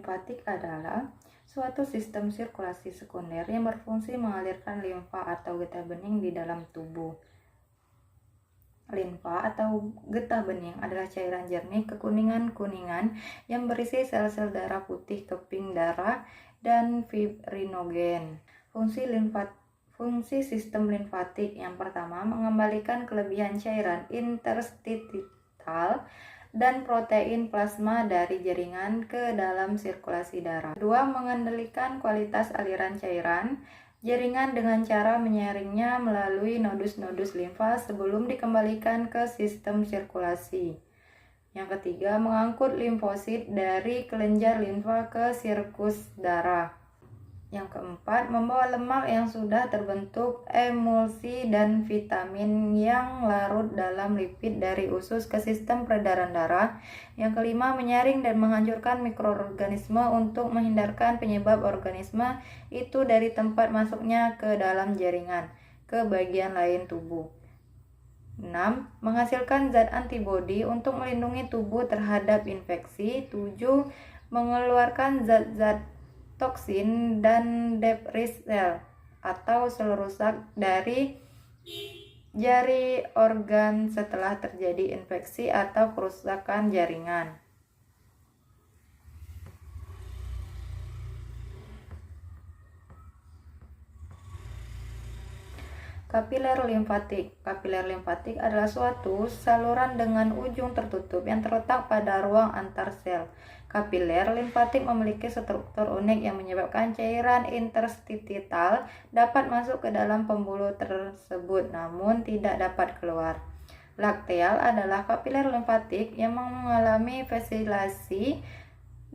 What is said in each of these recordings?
limfatik adalah suatu sistem sirkulasi sekunder yang berfungsi mengalirkan limfa atau getah bening di dalam tubuh. Limfa atau getah bening adalah cairan jernih kekuningan-kuningan yang berisi sel-sel darah putih, keping darah, dan fibrinogen. Fungsi sistem limfatik yang pertama mengembalikan kelebihan cairan interstitial dan protein plasma dari jaringan ke dalam sirkulasi darah. Kedua, mengendalikan kualitas aliran cairan jaringan dengan cara menyaringnya melalui nodus-nodus limfa sebelum dikembalikan ke sistem sirkulasi. Yang ketiga, mengangkut limfosit dari kelenjar limfa ke sirkus darah. Yang keempat, membawa lemak yang sudah terbentuk emulsi dan vitamin yang larut dalam lipid dari usus ke sistem peredaran darah. Yang kelima, menyaring dan menghancurkan mikroorganisme untuk menghindarkan penyebab organisme itu dari tempat masuknya ke dalam jaringan, ke bagian lain tubuh. 6. Menghasilkan zat antibodi untuk melindungi tubuh terhadap infeksi. 7. Mengeluarkan zat-zat toksin dan debris sel atau sel rusak dari jari organ setelah terjadi infeksi atau kerusakan jaringan. Kapiler limfatik. Kapiler limfatik adalah suatu saluran dengan ujung tertutup yang terletak pada ruang antar sel. Kapiler limfatik memiliki struktur unik yang menyebabkan cairan interstitial dapat masuk ke dalam pembuluh tersebut namun tidak dapat keluar. Lakteal adalah kapiler limfatik yang mengalami vasilasi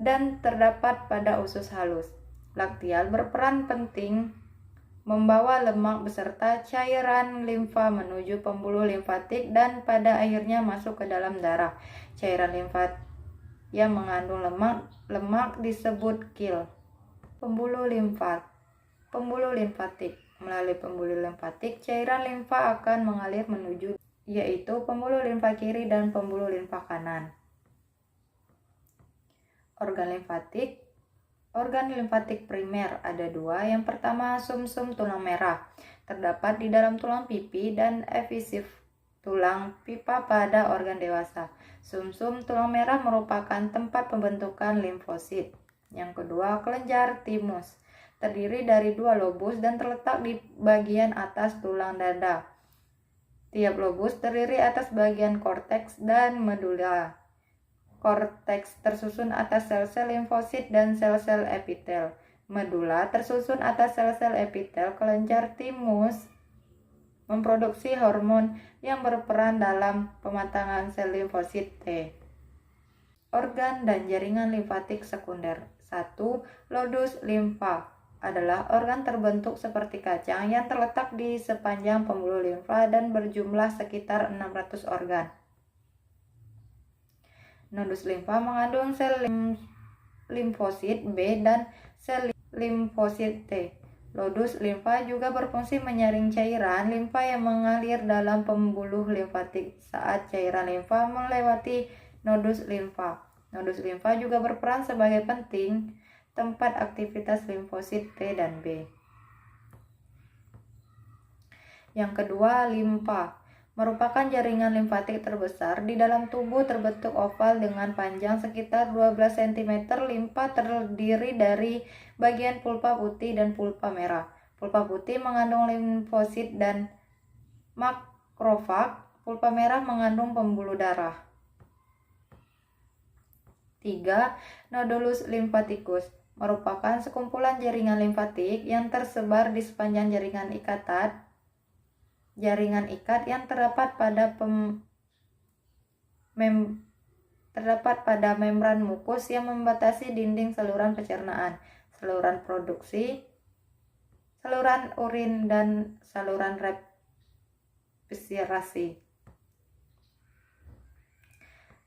dan terdapat pada usus halus. Lakteal berperan penting membawa lemak beserta cairan limfa menuju pembuluh limfatik dan pada akhirnya masuk ke dalam darah. Cairan limfa yang mengandung lemak disebut kil. Pembuluh limfatik. Melalui pembuluh limfatik, cairan limfa akan mengalir menuju yaitu pembuluh limfa kiri dan pembuluh limfa kanan. Organ limfatik primer ada dua. Yang pertama, sumsum tulang merah, terdapat di dalam tulang pipi dan epifis tulang pipa pada organ dewasa. Sumsum tulang merah merupakan tempat pembentukan limfosit. Yang kedua, kelenjar timus, terdiri dari dua lobus dan terletak di bagian atas tulang dada. Tiap lobus terdiri atas bagian korteks dan medula. Korteks tersusun atas sel-sel limfosit dan sel-sel epitel. Medula tersusun atas sel-sel epitel. Kelenjar timus memproduksi hormon yang berperan dalam pematangan sel limfosit T. Organ dan jaringan limfatik sekunder. 1. Nodus limfa adalah organ terbentuk seperti kacang yang terletak di sepanjang pembuluh limfa dan berjumlah sekitar 600 organ. Nodus limfa mengandung sel limfosit B dan sel limfosit T. Nodus limfa juga berfungsi menyaring cairan limfa yang mengalir dalam pembuluh limfatik saat cairan limfa melewati nodus limfa. Nodus limfa juga berperan sebagai penting tempat aktivitas limfosit T dan B. Yang kedua, limfa merupakan jaringan limfatik terbesar di dalam tubuh, terbentuk oval dengan panjang sekitar 12 cm. Limfa terdiri dari bagian pulpa putih dan pulpa merah. Pulpa putih mengandung limfosit dan makrofag. Pulpa merah mengandung pembuluh darah. 3. Nodulus limfaticus merupakan sekumpulan jaringan limfatik yang tersebar di sepanjang jaringan ikat yang terdapat pada membran mukus yang membatasi dinding saluran pencernaan, saluran produksi, saluran urin, dan saluran respirasi.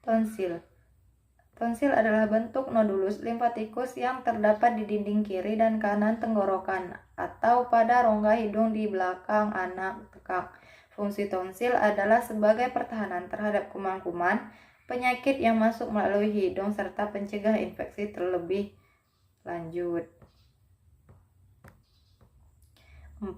Tonsil. Tonsil adalah bentuk nodulus limfaticus yang terdapat di dinding kiri dan kanan tenggorokan atau pada rongga hidung di belakang anak tekak. Fungsi tonsil adalah sebagai pertahanan terhadap kuman-kuman, penyakit yang masuk melalui hidung serta pencegah infeksi terlebih Lanjut. 4.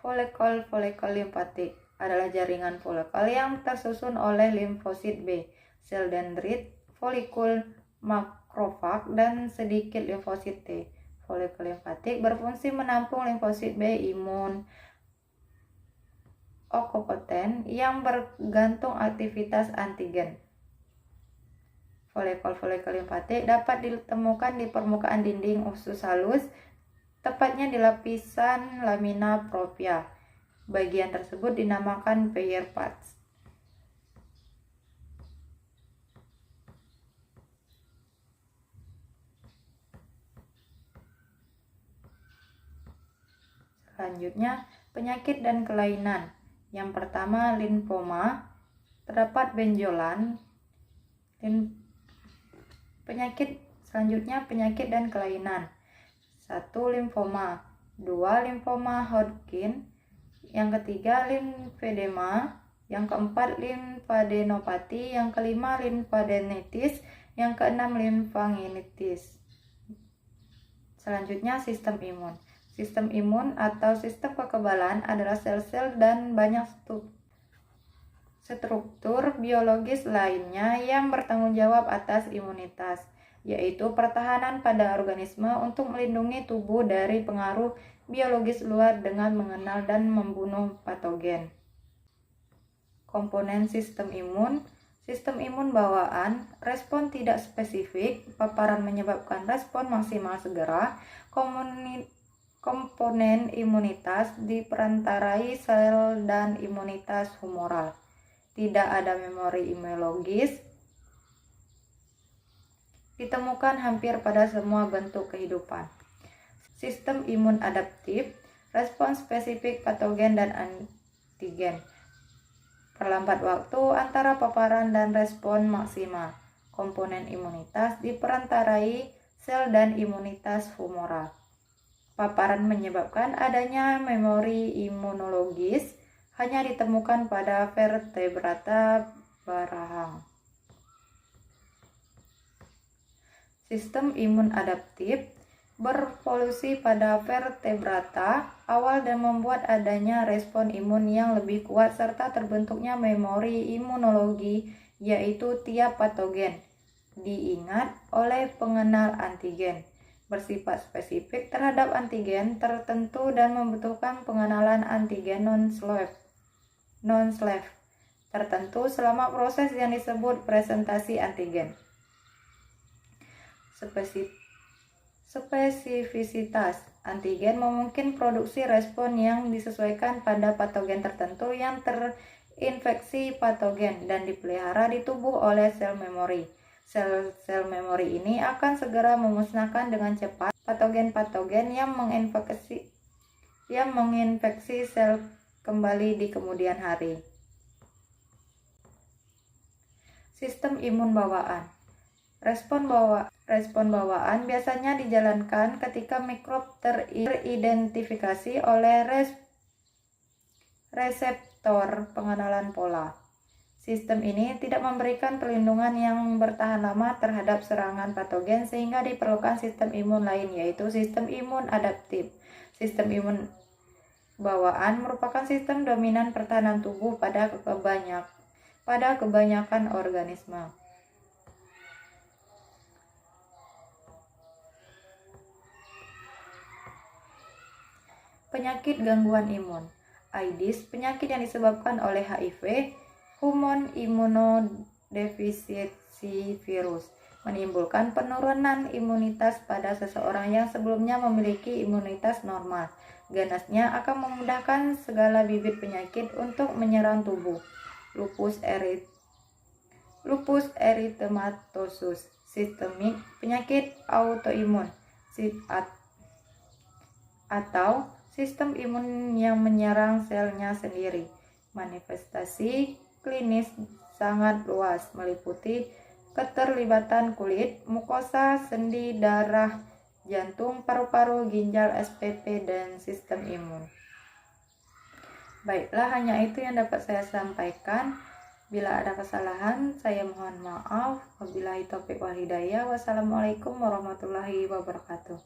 Folekol limfatik adalah jaringan folekol yang tersusun oleh limfosit B, sel dendrit, folikul, makrofag, dan sedikit limfosit T. Folekol limfatik berfungsi menampung limfosit B imun onkopoten yang bergantung aktivitas antigen. Folekol limfatik dapat ditemukan di permukaan dinding usus halus, tepatnya di lapisan lamina propria. Bagian tersebut dinamakan Peyerpatz. Selanjutnya, penyakit dan kelainan. Yang pertama, limfoma. Terdapat benjolan. Selanjutnya, penyakit dan kelainan. 1. Limfoma. 2. Limfoma Hodgkin. Yang ketiga, limfedema. Yang keempat, limfadenopati. Yang kelima, limfadenitis. Yang keenam, limfanginitis. Selanjutnya, sistem imun. Sistem imun atau sistem kekebalan adalah sel-sel dan banyak struktur biologis lainnya yang bertanggung jawab atas imunitas, yaitu pertahanan pada organisme untuk melindungi tubuh dari pengaruh biologis luar dengan mengenal dan membunuh patogen. Komponen sistem imun bawaan, respon tidak spesifik, paparan menyebabkan respon maksimal segera, komponen imunitas diperantarai sel dan imunitas humoral. Tidak ada memori imunologis, ditemukan hampir pada semua bentuk kehidupan. Sistem imun adaptif, respon spesifik patogen dan antigen. Perlambat waktu antara paparan dan respon maksimal. Komponen imunitas diperantarai sel dan imunitas humoral. Paparan menyebabkan adanya memori imunologis hanya ditemukan pada vertebrata barahang. Sistem imun adaptif berfungsi pada vertebrata awal dan membuat adanya respon imun yang lebih kuat serta terbentuknya memori imunologi, yaitu tiap patogen diingat oleh pengenal antigen, bersifat spesifik terhadap antigen tertentu dan membutuhkan pengenalan antigen non-slave tertentu selama proses yang disebut presentasi antigen. Spesifisitas antigen memungkinkan produksi respon yang disesuaikan pada patogen tertentu yang terinfeksi patogen dan dipelihara di tubuh oleh sel memori. Sel-sel memori ini akan segera memusnahkan dengan cepat patogen-patogen yang menginfeksi sel kembali di kemudian hari. Sistem imun bawaan. Respon bawaan biasanya dijalankan ketika mikrob teridentifikasi oleh reseptor pengenalan pola. Sistem ini tidak memberikan perlindungan yang bertahan lama terhadap serangan patogen sehingga diperlukan sistem imun lain, yaitu sistem imun adaptif. Sistem imun bawaan merupakan sistem dominan pertahanan tubuh pada kebanyakan organisme. Penyakit gangguan imun. AIDS, penyakit yang disebabkan oleh HIV, human immunodeficiency virus, menimbulkan penurunan imunitas pada seseorang yang sebelumnya memiliki imunitas normal. Ganasnya akan memudahkan segala bibit penyakit untuk menyerang tubuh. Lupus erythematosus sistemik, penyakit autoimun atau sistem imun yang menyerang selnya sendiri. Manifestasi klinis sangat luas, meliputi keterlibatan kulit, mukosa, sendi, darah, jantung, paru-paru, ginjal, SPP, dan sistem imun. Baiklah, hanya itu yang dapat saya sampaikan. Bila ada kesalahan, saya mohon maaf. Wabillahi taufiq wal hidayah. Wassalamualaikum warahmatullahi wabarakatuh.